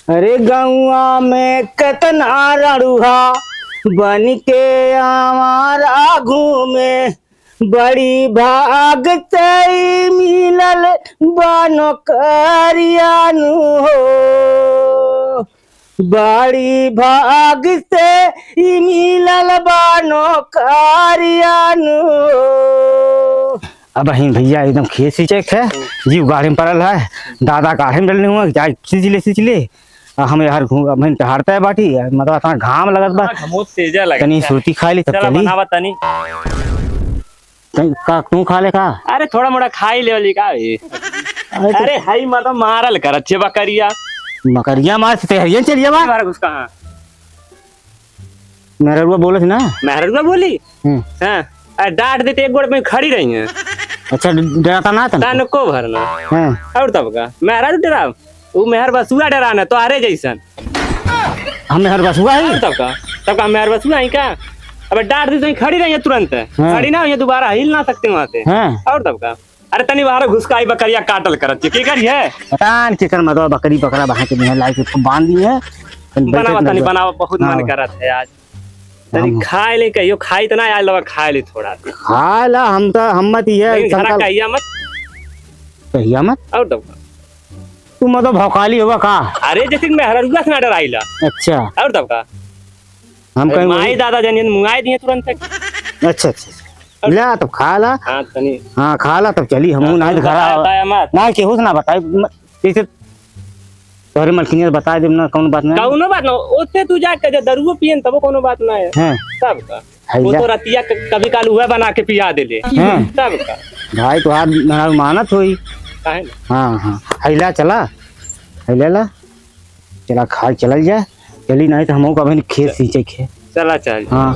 अरे गौआ में कतना रड़ुहा बन के हमारा घूमे, बड़ी भाग से मिलल बानो करियानु हो, बड़ी भाग से मिलल बानो करियानु हो। अब बहन भैया एकदम खेत से चेक है, जीव गाड़ी में पड़ल है, दादा गाड़ी में डलने हुआ क्या सिंचले हम यार घूम टहरता है बाटी, मतलब इतना घाम लगत बा, बहुत तेजा लगे तनी सूती खा ली तब चली बनावा तनी का तू खा ले का। अरे थोड़ा मोड़ा खाई ले वाली का अरे हाई मतलब मारल कर अच्छे बकरिया मकरिया मार से हरियन चलिए बा मार घुस कहां मेहरुआ बोले थे ना, मेहरुआ बोली हां डांट देते एक गोड़ में खड़ी रही है। अच्छा डराता ना था तन को भरना हां और तब का मेहरा डरा वो मेहर बसुआ डराना तो अरे जैसन हम मेहर बसुआ है तब का मेहर बसुआ है क्या। अब डांट दी तो खड़ी रही है तुरंत खड़ी ना ये दोबारा हिल ना सकते वहां से और तब का अरे तनी बाहर घुसकाई बकरिया काटल करत के करिए पता नहीं के कर मतलब बकरी पकड़ा बहा के मेहर लाई के बांध दी है बनावा तनी बनावा बहुत मन करत है आज तनी खाए ले कहियो खाई तो ना आज लगा खाए ले थोड़ा खा ला हम तो हिम्मत ही है घरा कहिया मत और तब तू मतलब भौकाली होगा का। अरे जैसे मेहरुआ से ना डराइला अच्छा और तब का हम कहीं माई दादा जनियन मुंगाई दिए तुरंत अच्छा अच्छा ला तब खा ला हां तनी हां खा ला तब चली हम ना घर ना केहू ना बताई जैसे तोरे मलकिनिया बता दे ना कौन बात ना ओसे तू जा के दरुओ पियन तब कोनो बात ना है सब का वो तो रतिया कभी काल हुआ बना के पिया दे ले सब का भाई तो हाथ ना मानत होई काहे हां हां हैला चला हैला ला चला खा चल जा चली नहीं तो हमहू कभी खेत सींचे खे चला चल हां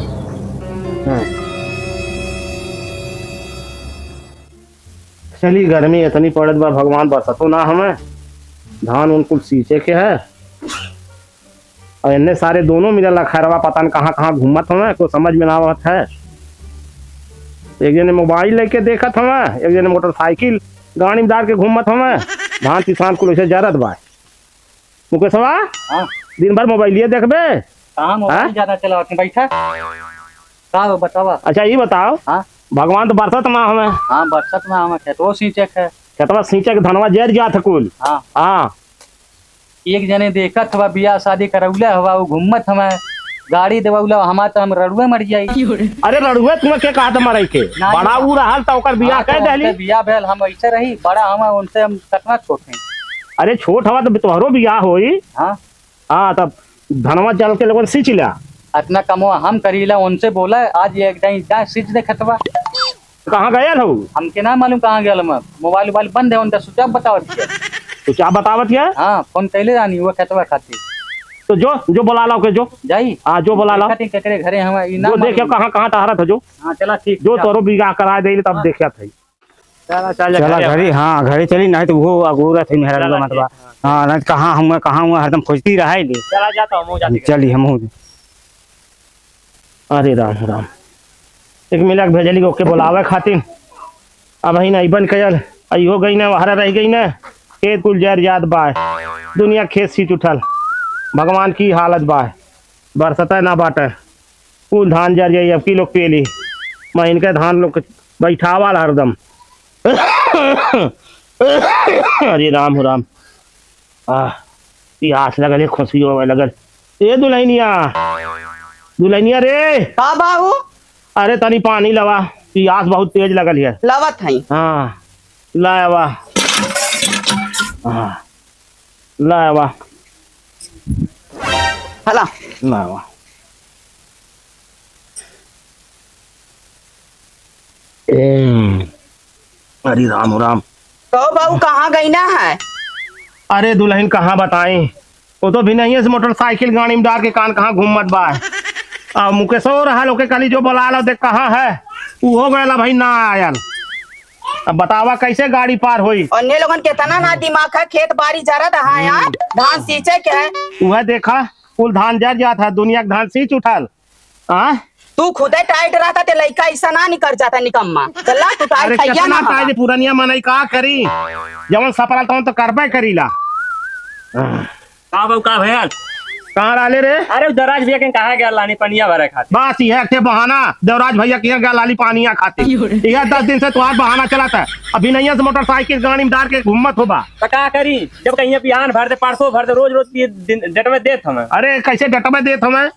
चली गर्मी इतनी पड़त बा भगवान बरसतो ना हमें धान उन कुल सींचे के है और इन्ने सारे दोनों मिलल खैरवा पता न कहाँ कहाँ घूमत हमें कोई समझ में ना आवत है। एक जने मोबाइल लेके देखत हमें, एक जने मोटरसाइकिल गाड़ी में डाल के घूमत हमें, धान किसान कुल ऐसे जरत बा। मुकेशवा दिन भर मोबाइलिए देखबे मोबाइल ज्यादा चलावत बैठा का बतावा। अच्छा ये बताओ भगवान तो बरसत में हमें बरसत में हमें खेतवा सींचे है खेतवा सींचे के धनवा जर जात है कुल एक जने देखत हवा बियाह शादी करौला हवा वो घूमत हमें गाड़ी देवौला हमार तो हम रड़ुए मर जाई। अरे रड़ुए तुम्हें के कहा मरे के बड़ा उ रहल त ओकर बियाह कह देली बियाह भेल हम ऐसे रही बड़ा हम उनसे हम कितना छोट हैं। अरे छोट हवा तो तोहरो बियाह होई हां तब धनवा चल के लोगन सींच लिया इतना कमवा हम करीला उनसे बोला आज एक टाइम जा सींच दे खतवा कहां गया हो हमके ना मालूम कहां गया हम मोबाइल बंद है उनका स्विच ऑफ बतावत है तो क्या बतावत है हां फोन कैले जानी वो खतवा खाती तो जो बुला लो के जो जाई जो बुला लो केकरे घरे हम जो देखियो कहां टहरत है जो चला ठीक जो तोरो बियाह करा दे तब देखिया थे चला घरे हाँ घरे चली नहीं तो वो अगोरा थे मेहरा मतलब हाँ नहीं कहाँ हुआ हरदम खोजती रहा है चला जाता हूं चली हम अरे राम राम एक मिलक भेजली ओके बुलावे खातिर अब ही नहीं बन कयल आई हो गई ना हरा रह गई ना खेत कुल जर याद बा दुनिया खेत सीट उठल भगवान की हालत बा बरसत ना बाटे कुल धान जर जाई अब की लोग पेली महीन के धान लोग बैठावाल हरदम अरे राम हो राम प्यास लगल खुशी हो लगल ए दुल्हनिया रे का बाबू अरे तनी पानी लवा प्यास बहुत तेज लगल है लवत है हाँ लावा लावा हला लावा अरे राम राम तो बाबू कहाँ गई ना है। अरे दुल्हन कहाँ बताएं वो तो भी नहीं है मोटरसाइकिल गाड़ी में डाल के कान कहाँ घूमत बा मुकेश रहा लोग कल जो बोला लो देख कहाँ है वो हो गया भाई ना आयल अब बतावा कैसे गाड़ी पार हुई अन्य लोगन केतना ना दिमाग है खेत बाड़ी जरा दहा यार धान सींचे के है वह देखा कुल धान जर जाता है दुनिया का धान सींच उठल तू खुदे टाइट रहता ते लड़का ऐसा ना निकल जाता निकम्मा चला तू टाइट खैया ना टाइट पुरानिया मनई का करी जवन सपरल तो करबे करीला का बाबू का भैया कहाँ डाले रे? अरे दराज भैया के कहा गया लानी पनिया भरे खाते बस यह के बहाना देवराज भैया के यहाँ लाली पानिया खाते। यह 10 दिन से तुम्हारा बहाना चलाता है। अभी नहीं से मोटरसाइकिल गाड़ी में डाल के घूमत होगा। तो का करी जब कहीं बिहान भर दे परसों भर दे रोज डेट में देत हमें। अरे कैसे डट में देत हमें?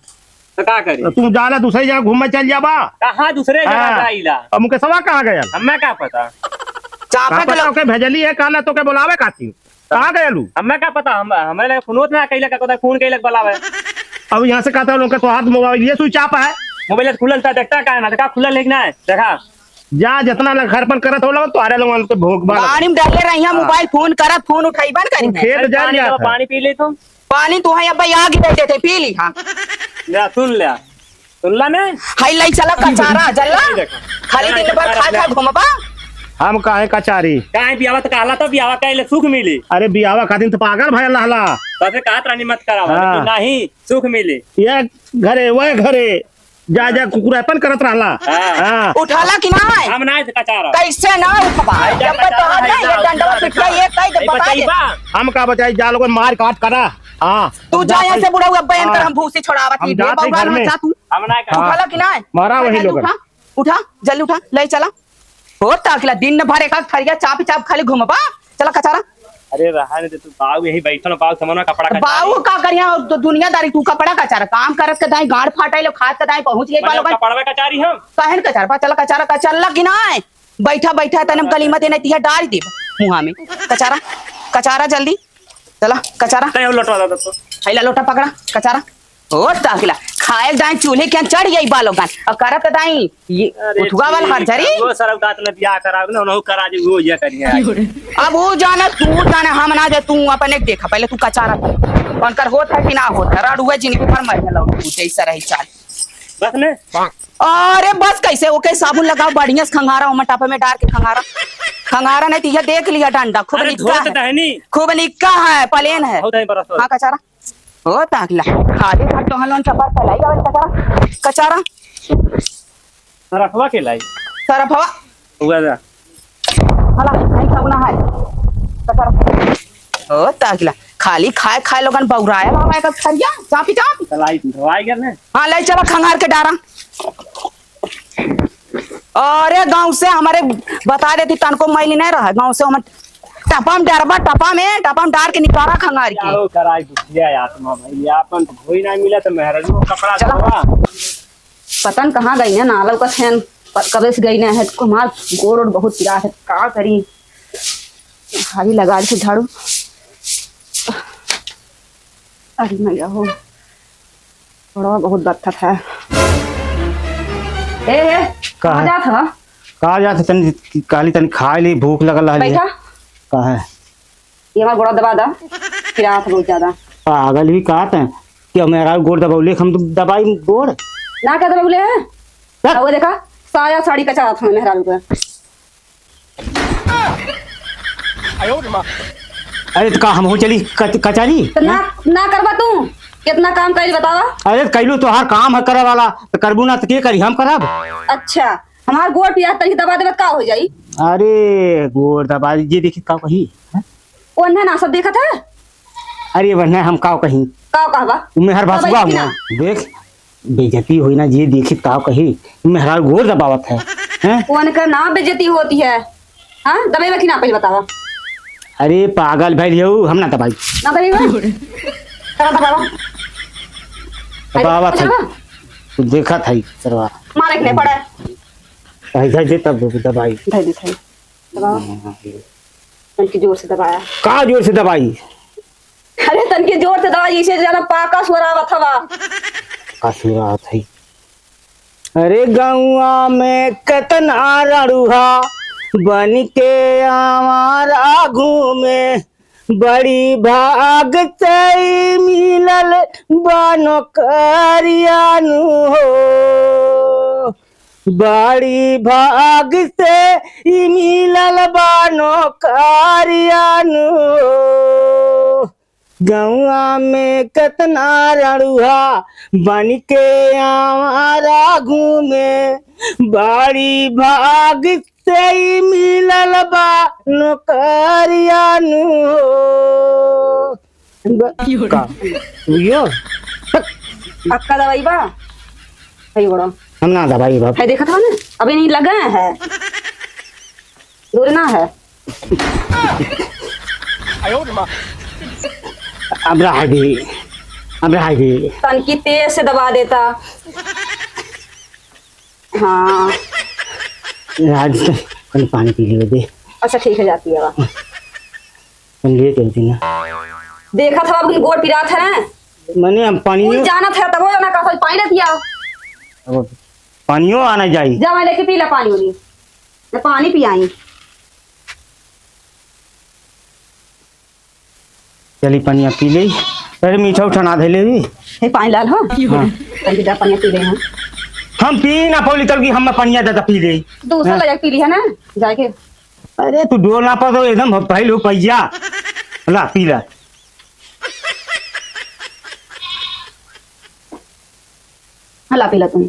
तो का करी तुम जाना दूसरी जगह घूमने चल जाबा। कहाँ दूसरे जगह जाइला अब मुके सवा कहाँ गया? हमें क्या पता चापे के लोग के भेजली है काला तो के बुलावे खाती कहाँ गया लू? हमें क्या पता हमारे लगे फोन ना कैला का फोन कैला बुलावे। अब यहाँ से कहता लोग तो हाथ मोबाइल ये स्विच ऑफ है। मोबाइल खुलल था देखता का ना देखा खुलल लिखना है देखा जा जितना घर पर करत हो लोग तो अरे लोग तो भोग बा गाड़ी में डाले रही मोबाइल फोन करत फोन उठाइबन करी खेत जा पानी रहा तो पानी पी ले तुम पानी तो है अब आग देते थे पी ली। हाँ ले सुन ला ने हाई लाई चला कचारा जल्ला खाली दिन भर खा खा घूमबा। हम काहे कचारी काहे बियावा तो कहला तो बियावा कहले सुख मिली। अरे बियावा खातिर तो पागल भय लहला तबे कहत रानी मत करावा हाँ। लेकिन नहीं सुख मिली। ये घरे वह घरे जा जा कुकुरापन करत रहला। हाँ। हाँ। उठाला कि ना है हम नहीं कचारा कैसे ना उठबा जब तो हाथ ना ये डंडा पिटिया ये कई दे बता दे हम का बचाई जा लोगन मार काट करा। हाँ तू जा यहाँ से बुढ़ा हुआ बयान कर हम भूसी छोड़ावत हम ही जात हई घर में। जा तू हम नहीं कर उठाला कि ना है मारा वही लोग उठा जल्दी उठा ले चला हो ताकला दिन भर एक थरिया चाप चाप खाली घूमबा चला कचारा। अरे रहा नहीं तू बाऊ यही बैठल बाऊ समना कपड़ा का बाऊ का करिया तो दुनियादारी तू कपड़ा कचारा काम करत के दाई गाड़ फाटाई लो खात के दाई पहुंच गई बालो कपड़ा में कचारी हम कहन कचारा पा चला कचारा कचल्ला कि ना है बैठा बैठा तनम कलीमत ने तिया डाल दे मुंह में कचारा कचारा जल्दी चला कचारा नहीं लौटवा दो तो हैला लोटा पकड़ा कचारा हो ताकला खाए दाई चूल्हे के चढ़ गई बालो गान और करत दाई ये उठवा वाला हर जरी वो सरव गात में बियाह करा ना उन्हों करा जी वो ये करिए अब वो जाना तू जाने हम ना जे तू अपने देखा पहले तू कचारा कौन कर होता है कि ना होता राडुए जिनके पर मर गया तू जैसा रही चाल बस ने अरे बस कैसे ओके साबुन लगाओ बढ़िया से खंगारा उमा टापे में डाल के खंगारा नहीं तो देख लिया डंडा खूब अरे निक्का धोत है नहीं खूब निक्का है प्लेन है बहुत है बरस हाँ कचारा हो ताकला खाली हाथ तो हलोन चपर चलाई जावे कचारा रखवा के लाई सरफ हवा हुआ जा हला नहीं खाना है कचारा हो ताकला खाली खाए खाए लोगन बौराया बाबा का खरिया चापी चापी चलाई धवाई करने हाँ ले चला खंगार के डारा। अरे गांव से हमारे बता देती तनको मैली नहीं रहा गांव से हम टपम डरबा टपा में डार के निकाला खंगार की क्या कराई दुखिया आत्मा भाई आपन तो कोई ना मिला तो मेहरनो कपड़ा चला। धोवा पतन कहाँ गई है नालो का फैन कबे से गई है तो मार गोड़ और बहुत पिरा है का करी खाली लगा दी झाड़ू। अरे मैया हो थोड़ा बहुत बत्थत है ए कहाँ जा था कहा जाते तनी काली तनी खा ली भूख लगल है बैठा कहा है ये हमारा गोड़ा दबा दा पिरा था बहुत ज्यादा पागल भी कहते हैं कि मेरा गोड़ दबौले हम तो दबाई गोड़ ना क्या दबा बोले हैं वो देखा साया साड़ी का चाहत हमें मेहरारू का अरे तो का हम हो चली कचारी तो ना करबा तू कितना काम करी बतावा। अरे कैलू तो हर काम है करे वाला तो करबू ना तो के करी हम करब। अच्छा हमार गोड़ पिया तनी दबा देबे का हो जाई। अरे गोड़ दबा ये देखी का कही ओन्ना ना सब देखा था। अरे वरना हम का कही का कहबा मेहर भसुआ हुआ देख बेइज्जती हुई ना ये देखी का कही मेहरा गोड़ दबावत है हैं ओन का ना बेइज्जती होती है। हां दबेबे कि ना पहले बतावा। अरे पागल भइल हो हम ना दबाई ना दबेबे चला दबावा दबावत है तू देखा था सरवा मारे के नहीं पड़ा ऐसा दे तब दबाई धई दे धई दबावा तनकी जोर से दबाया का जोर से दबाई। अरे तनकी जोर से दबाई इसे ज्यादा पाका स्वरावत हवा का सुरात है। अरे गौआ में कतना रड़ुहा बन के हमारा घूमे बड़ी भाग से मिलल बानो करियानु हो बड़ी भाग से मिलल बानो करियानु हो गौआ में कतना रड़ुहा बन के हमारा घूमे बड़ी भाग से मिलल बा नौकरियानु का यो अक्का दवाई बा है बड़ा हम ना दवाई बाप है देखा था ना अभी नहीं लगा है दूर ना है अब रहा दे तन की तेज से दबा देता हाँ राज कल पानी पी लियो दे अच्छा ठीक है जाती है हम लिए चलती ना देखा था अब गोड़ पिरा था ना मैंने हम स्कूल जाना था तब वो जाना कहा था पानी दिया पानियों आना जाई जा मैं लेके पी ला पानी उन्हीं मैं पानी पियाई चली पानी पी ले अरे मीठा उठा दे ले भी हे पानी लाल हो तन जा पानी पी ले हैं हम पी ना पौली तल की हम पानिया दादा पी ले दूसरा लगा पी ली है ना जाके अरे तू डोल ना पा तो एकदम पहले हो पैया ला पी ला ला पी ला तुम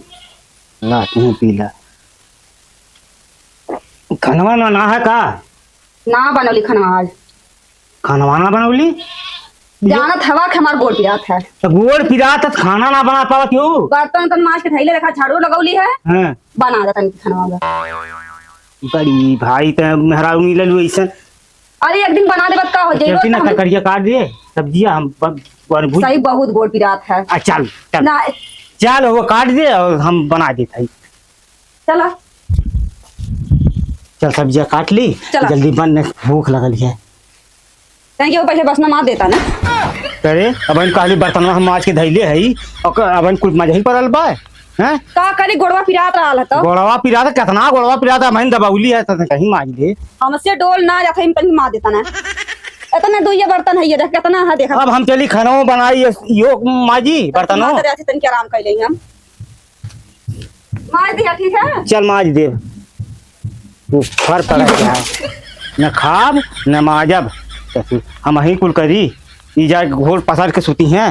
ला तू पी ला खानवा ना है का ना बनौली खाना आज खानवा ना बनौली जाना थवा के हमार गोड़ पिरा था तो गोड़ पिरा तो खाना ना बना पावा क्यों बर्तन तन माज के थैले रखा झाड़ू लगौली है हाँ बना देता खाना बड़ी भाई तो मेहरा मिलल हुई ऐसा अरे एक दिन बना दे बत का हो चलती जाई ना ककड़िया काट दे सब्जियां हम भूज सही बहुत गोड़ पिरात है चल चल ना चल वो काट दे और हम बना देते हैं चला चल सब्जियां काट ली चला। जल्दी बन भूख लगल है कहीं वो पैसे बस ना मार देता ना अरे अब काली बर्तन हम आज के धैले है और अब कुल मजा ही पड़ल बा हैं का करे गोड़वा पिरात रहा है तो गोड़वा पिरा था कितना गोड़वा पिरा था मैं दबाउली है तो कहीं मार दे हमसे डोल ना जाता हम कहीं मार देता ना इतना दो ये बर्तन है ये देख कितना है देखा अब हम चली खाना बनाई यो माजी बर्तनों मार दे तन के आराम कर लेंगे हम मार दिया ठीक है चल माज दे वो फर पड़ा है न खाब न माजब हम ही कुल करी ई जा घोर पसार के सुती हैं